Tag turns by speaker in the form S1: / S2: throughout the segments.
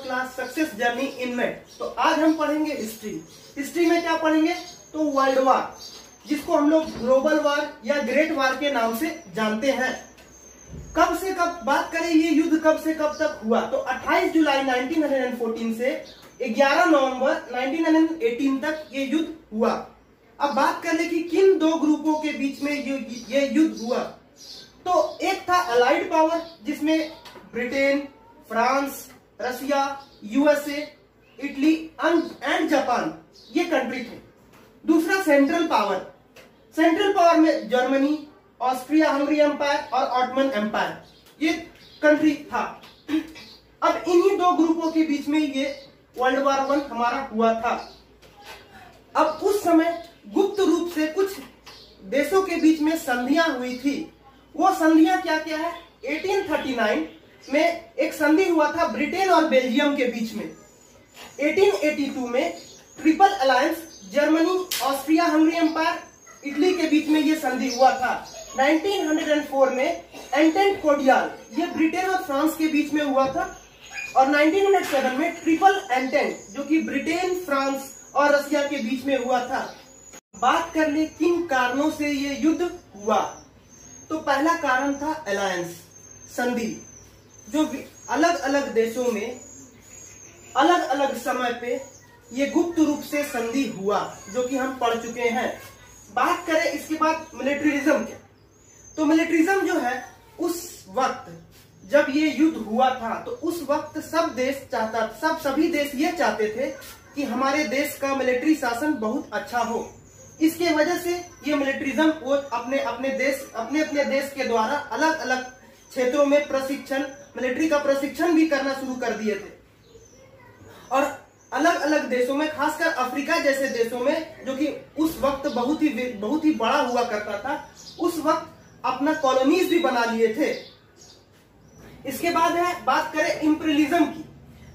S1: Class success journey in mat. तो आज हम पढ़ेंगे हिस्ट्री। हिस्ट्री में क्या पढ़ेंगे? तो वर्ल्ड वार, जिसको हम लोग ग्लोबल वार या ग्रेट वार के नाम से जानते हैं। कब से कब बात करें, ये युद्ध कब से कब तक हुआ? तो 28 जुलाई 1914 से 11 नवंबर 1918 तक ये युद्ध हुआ। अब बात कर ले कि किन दो ग्रुपों के बीच में ये युद्ध हुआ। तो एक था अलाइड पावर, जिसमें Britain, France, Russia, USA, Italy and Japan ये कंट्री थे। दूसरा सेंट्रल पावर। सेंट्रल पावर में जर्मनी, ऑस्ट्रिया हंगरी एम्पायर और ऑटमन एम्पायर ये कंट्री था। अब इन्हीं दो ग्रुपों के बीच में ये वर्ल्ड वार 1 हमारा हुआ था। अब उस समय गुप्त रूप से कुछ देशों के बीच में संधियां हुई थी। वो संधियां क्या क्या है? 1839 में एक संधि हुआ था ब्रिटेन और बेल्जियम के बीच में। 1882 में triple alliance Germany, Austria Hungary empire, Italy के बीच में ये संधि हुआ था। 1904 में एंटेंट कोर्डियल ये ब्रिटेन और फ्रांस के बीच में हुआ था। और 1907 में ट्रिपल एंटेंट जो कि ब्रिटेन, फ्रांस और रसिया के बीच में हुआ था। बात कर ले किन कारणों से ये युद्ध हुआ। तो पहला कारण था अलायंस, संधि, जो अलग अलग देशों में अलग अलग समय पे ये गुप्त रूप से संधि हुआ, जो कि हम पढ़ चुके हैं। बात करें इसके बाद मिलिट्रिज्म के, तो मिलिट्रिज्म जो है उस वक्त जब ये युद्ध हुआ था तो उस वक्त सभी देश ये चाहते थे कि हमारे देश का मिलिट्री शासन बहुत अच्छा हो। इसके वजह से ये मिलिट्रिज्म वो अपने देश के द्वारा अलग अलग क्षेत्रों में मिलिट्री का प्रशिक्षण भी करना शुरू कर दिए थे। और अलग अलग देशों में, खासकर अफ्रीका जैसे देशों में, जो कि उस वक्त बहुत ही बड़ा हुआ करता था, उस वक्त अपना कॉलोनीज भी बना लिए थे। इसके बाद है बात करें इंपीरियलिज्म की,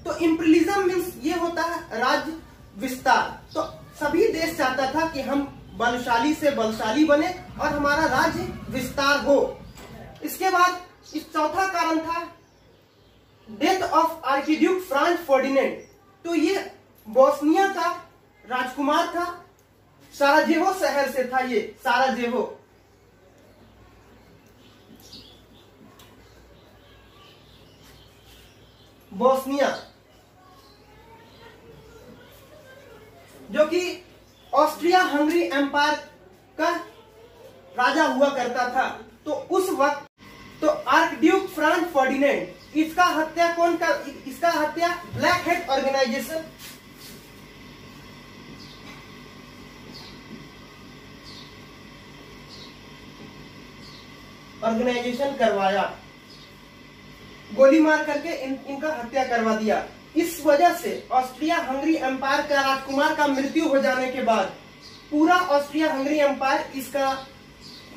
S1: तो इंपीरियलिज्म मीन्स ये होता है राज्य विस्तार। तो सभी देश चाहता था कि हम बलशाली से बलशाली बने और हमारा राज्य विस्तार हो। इसके बाद इस चौथा कारण था डेथ ऑफ आर्किड्यूक फ्रांज फर्डिनेंड। तो ये बोस्निया का राजकुमार था, साराजेवो शहर से था ये, साराजेवो। बोस्निया जो कि ऑस्ट्रिया हंगरी एम्पायर का राजा हुआ करता था। तो उस वक्त तो आर्कड्यूक फ्रांज फर्डिनेंड, इसका हत्या ब्लैक हेड ऑर्गेनाइजेशन करवाया, गोली मार करके इनका हत्या करवा दिया। इस वजह से ऑस्ट्रिया हंगरी एम्पायर का राजकुमार का मृत्यु हो जाने के बाद पूरा ऑस्ट्रिया हंगरी एम्पायर इसका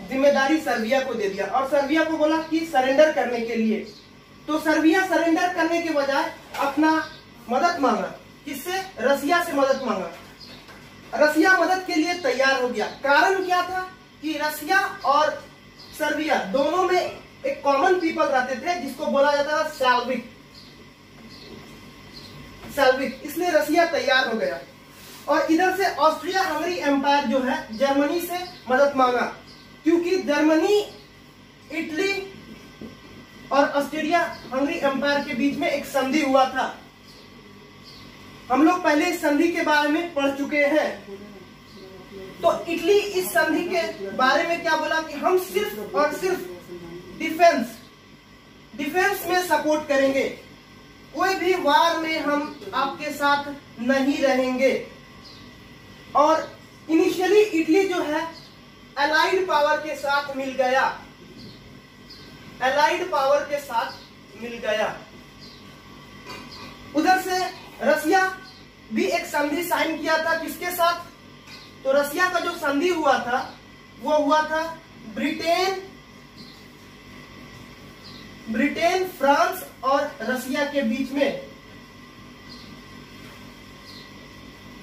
S1: जिम्मेदारी सर्बिया को दे दिया और सर्बिया को बोला कि सरेंडर करने के लिए। तो सर्बिया सरेंडर करने के बजाय अपना मदद मांगा, किससे? रसिया से मदद मांगा। रसिया मदद के लिए तैयार हो गया। कारण क्या था कि रसिया और सर्बिया दोनों में एक कॉमन पीपल रहते थे, जिसको बोला जाता था स्लाविक, इसलिए रसिया तैयार हो गया। और इधर से ऑस्ट्रिया हंगरी एम्पायर जो है जर्मनी से मदद मांगा, क्योंकि जर्मनी, इटली और ऑस्ट्रिया हंगरी एम्पायर के बीच में एक संधि हुआ था। हम लोग पहले इस संधि के बारे में पढ़ चुके हैं। तो इटली इस संधि के बारे में क्या बोला कि हम सिर्फ और सिर्फ डिफेंस में सपोर्ट करेंगे, कोई भी वार में हम आपके साथ नहीं रहेंगे। और इनिशियली इटली जो है अलाइड पावर के साथ मिल गया, उधर से रसिया भी एक संधि साइन किया था। किसके साथ? तो रसिया का जो संधि हुआ था वो हुआ था ब्रिटेन, फ्रांस और रसिया के बीच में।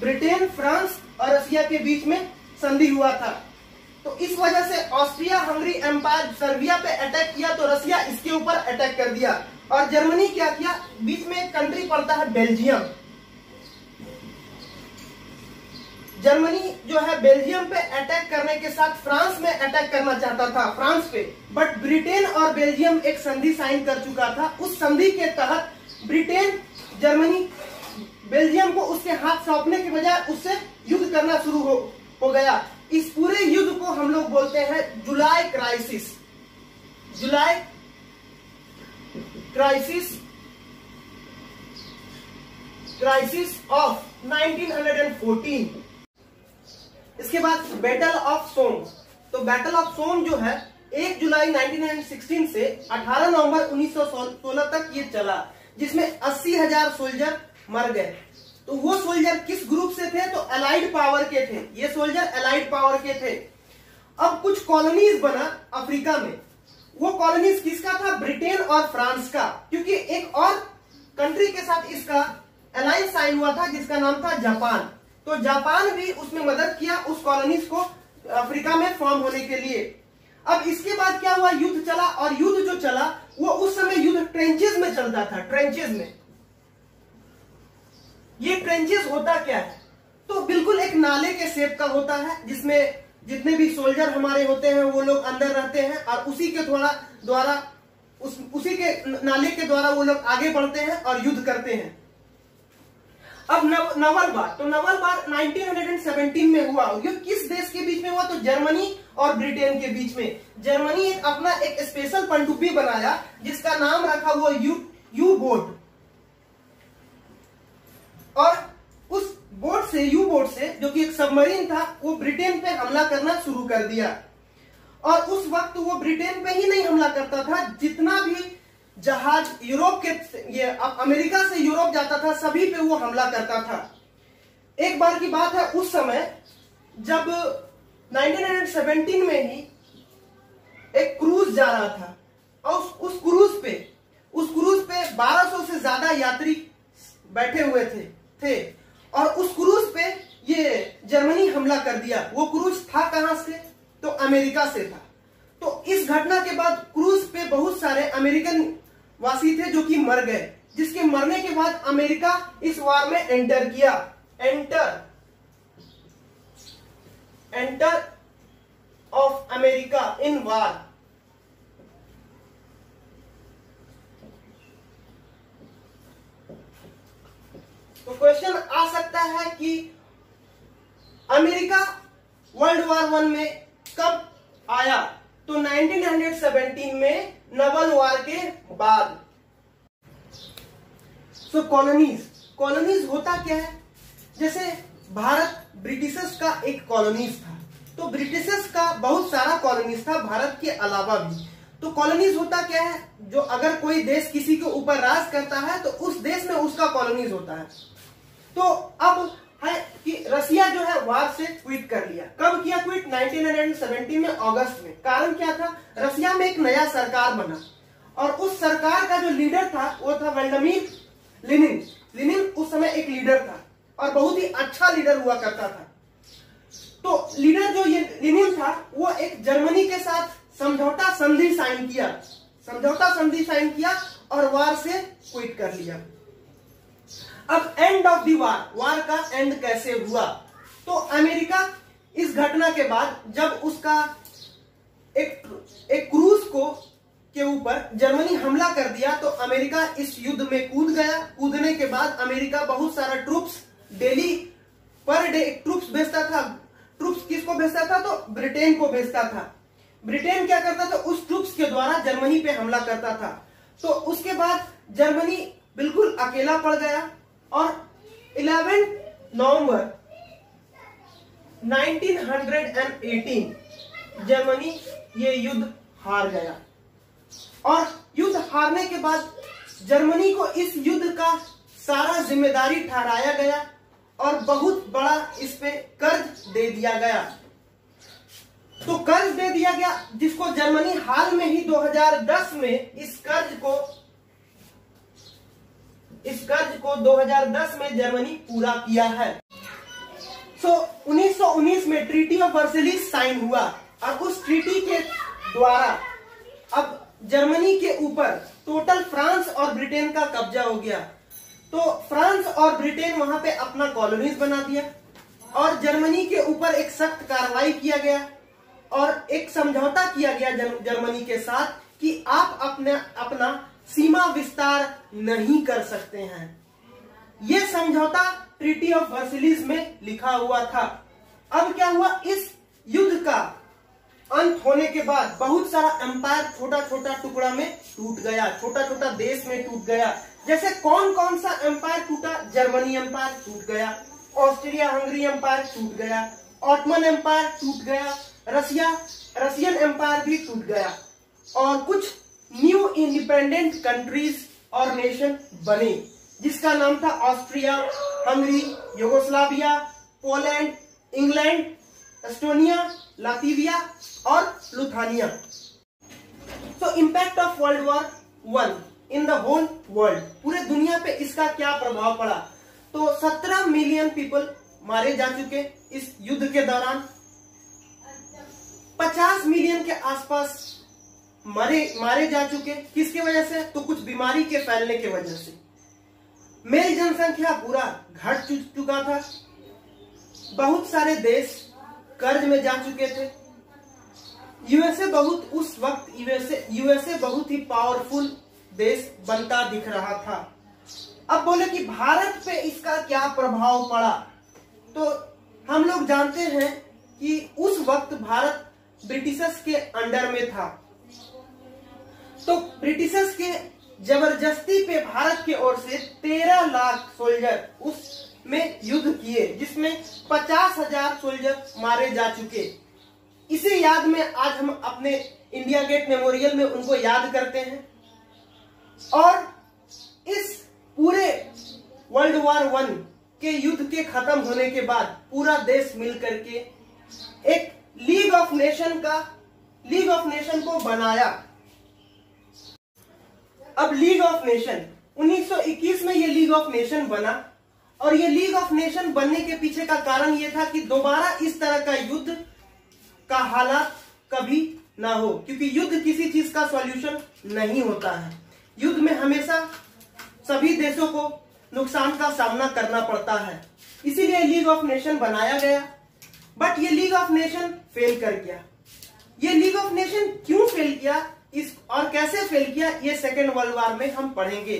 S1: ब्रिटेन, फ्रांस और रसिया के बीच में संधि हुआ था। तो इस वजह से ऑस्ट्रिया हंगरी एम्पायर सर्बिया पे अटैक किया तो रसिया इसके ऊपर अटैक कर दिया और जर्मनी क्या किया, बीच में एक कंट्री पड़ता है बेल्जियम। जर्मनी जो है बेल्जियम पे अटैक करने के साथ फ्रांस में अटैक करना चाहता था, फ्रांस पे, बट ब्रिटेन और बेल्जियम एक संधि साइन कर चुका था। उस संधि के तहत ब्रिटेन जर्मनी बेल्जियम को उसके हाथ सौंपने के बजाय उससे युद्ध करना शुरू हो गया। इस पूरे युद्ध को हम लोग बोलते हैं जुलाई क्राइसिस। July crisis of 1914। इसके बाद बैटल ऑफ सोम। तो बैटल ऑफ सोम जो है 1 जुलाई 1916 से 18 नवंबर 1916 तक ये चला, जिसमें 80,000 सोल्जर मर गए। तो वो सोल्जर किस ग्रुप से थे, तो अलाइड पावर के थे। ये सोल्जर अलाइड पावर के थे। अब कुछ कॉलोनीज बना अफ्रीका में। वो कॉलोनीज किसका था, ब्रिटेन और फ्रांस का, क्योंकि एक और कंट्री के साथ इसका अलायंस साइन हुआ था जिसका नाम था जापान। तो जापान भी उसमें मदद किया उस कॉलोनीज को अफ्रीका में फॉर्म होने के लिए। अब इसके बाद क्या हुआ, युद्ध चला, और युद्ध जो चला वो उस समय युद्ध ट्रेंचेस में चलता था, ट्रेंचेस में। ये ट्रेंचेस होता क्या है, तो बिल्कुल एक नाले के शेप का होता है, जिसमें जितने भी सोल्जर हमारे होते हैं वो लोग अंदर रहते हैं, और उसी के द्वारा उसी के नाले के द्वारा वो लोग आगे बढ़ते हैं और युद्ध करते हैं। अब नवल वार, तो नवल वार 1917 में हुआ। ये किस देश के बीच में हुआ, तो जर्मनी और ब्रिटेन के बीच में। जर्मनी अपना एक स्पेशल पनडुब्बी बनाया जिसका नाम रखा हुआ यू बोट, और उस यू बोट से जो कि एक सबमरीन था, वो ब्रिटेन पे हमला करना शुरू कर दिया। और उस वक्त वो ब्रिटेन पे ही नहीं हमला करता था, जितना भी जहाज यूरोप के, ये अमेरिका से यूरोप जाता था, सभी पे वो हमला करता था। एक बार की बात है, उस समय जब 1917 में ही एक क्रूज जा रहा था, और उस क्रूज पे 1200 से ज्यादा यात्री बैठे हुए थे, और उस क्रूज पे ये जर्मनी हमला कर दिया। वो क्रूज था कहां से, तो अमेरिका से था। तो इस घटना के बाद क्रूज पे बहुत सारे अमेरिकन वासी थे जो कि मर गए, जिसके मरने के बाद अमेरिका इस वार में एंटर किया। एंटर ऑफ अमेरिका इन वार। तो क्वेश्चन आ सकता है कि अमेरिका वर्ल्ड वार 1 में कब आया, तो 1917 में नवल वार के बाद। सो कॉलोनीज होता क्या है, जैसे भारत ब्रिटिशर्स का एक कॉलोनीज था, तो ब्रिटिशर्स का बहुत सारा कॉलोनीज था भारत के अलावा भी। तो कॉलोनीज होता क्या है, जो अगर कोई देश किसी के ऊपर राज करता है तो उस देश में उसका कॉलोनीज होता है। तो अब है कि रसिया जो है वार से क्विट कर लिया। कब किया क्विट, 1917 में अगस्त में। कारण क्या था, रसिया में एक नया सरकार बना, और उस सरकार का जो लीडर था वो था व्लादिमीर लेनिन उस समय एक लीडर था, और बहुत ही अच्छा लीडर हुआ करता था। तो लीडर जो ये लेनिन था, वो एक जर्मनी के साथ समझौता संधि साइन किया और वार से क्विट कर लिया। अब एंड ऑफ द वार का एंड कैसे हुआ, तो अमेरिका इस घटना के बाद जब उसका एक क्रूज के ऊपर जर्मनी हमला कर दिया, तो अमेरिका इस युद्ध में कूद गया। कूदने के बाद अमेरिका बहुत सारा troops daily per day troops भेजता था। ट्रूप्स किसको भेजता था, तो ब्रिटेन को भेजता था। ब्रिटेन क्या करता था, उस ट्रूप्स के द्वारा जर्मनी पे हमला करता था। तो उसके बाद जर्मनी बिल्कुल अकेला पड़ गया, और 11 नवंबर 1918 जर्मनी ये युद्ध हार गया। और युद्ध हारने के बाद जर्मनी को इस युद्ध का सारा जिम्मेदारी ठहराया गया, और बहुत बड़ा इस पे कर्ज दे दिया गया। तो कर्ज दे दिया गया, जिसको जर्मनी हाल में ही 2010 में इस कर्ज को 2010 में जर्मनी पूरा किया है। 1919 में ट्रीटी ऑफ वर्सेलिस साइन हुआ, और उस ट्रीटी के द्वारा अब जर्मनी के ऊपर टोटल फ्रांस और ब्रिटेन का कब्जा हो गया। तो फ्रांस और ब्रिटेन वहां पे अपना कॉलोनीज बना दिया और जर्मनी के ऊपर एक सख्त कार्रवाई किया गया और एक समझौता किया गया जर्मनी के साथ कि आप अपना सीमा विस्तार नहीं कर सकते हैं। यह समझौता ट्रीटी ऑफ वर्सलिस में लिखा हुआ था। अब क्या हुआ, इस युद्ध का अंत होने के बाद बहुत सारा एम्पायर छोटा छोटा टुकड़ा में टूट गया, छोटा छोटा देश में टूट गया। जैसे कौन कौन सा एम्पायर टूटा, जर्मनी एम्पायर टूट गया, ऑस्ट्रिया हंगरी एम्पायर टूट गया, ऑटमन एम्पायर टूट गया, रशियन एम्पायर भी टूट गया और कुछ न्यू इंडिपेंडेंट कंट्रीज और नेशन बने जिसका नाम था Austria Hungary, Yugoslavia, Poland, England, Estonia, Latvia और लुथानिया। तो impact of world war 1 in the whole world, पूरे दुनिया पे इसका क्या प्रभाव पड़ा। तो 17 मिलियन पीपल मारे जा चुके इस युद्ध के दौरान, 50 मिलियन के आसपास मारे जा चुके। किसकी वजह से, तो कुछ बीमारी के फैलने की वजह से। मेरी जनसंख्या पूरा घट चुका था, बहुत सारे देश कर्ज में जा चुके थे। यूएसए बहुत ही पावरफुल देश बनता दिख रहा था। अब बोले कि भारत पे इसका क्या प्रभाव पड़ा, तो हम लोग जानते हैं कि उस वक्त भारत ब्रिटिशर्स के अंडर में था। तो ब्रिटिशर्स के जबरदस्ती पे भारत की ओर से 13 लाख सोल्जर उसमें युद्ध किए, जिसमें 50,000 सोल्जर मारे जा चुके। इसी याद में आज हम अपने इंडिया गेट मेमोरियल में उनको याद करते हैं। और इस पूरे वर्ल्ड वॉर 1 के युद्ध के खत्म होने के बाद पूरा देश मिलकर के एक लीग ऑफ नेशन को बनाया। अब लीग ऑफ नेशन 1921 में ये लीग ऑफ नेशन बना और ये लीग ऑफ नेशन बनने के पीछे का कारण ये था कि दोबारा इस तरह का युद्ध का हालात कभी ना हो, क्योंकि युद्ध किसी चीज का सॉल्यूशन नहीं होता है। युद्ध में हमेशा सभी देशों को नुकसान का सामना करना पड़ता है, इसीलिए लीग ऑफ नेशन बनाया गया। बट ये लीग ऑफ नेशन फेल कर गया। ये लीग ऑफ नेशन क्यों फेल किया और कैसे फेल किया, ये सेकेंड वर्ल्ड वॉर में हम पढ़ेंगे।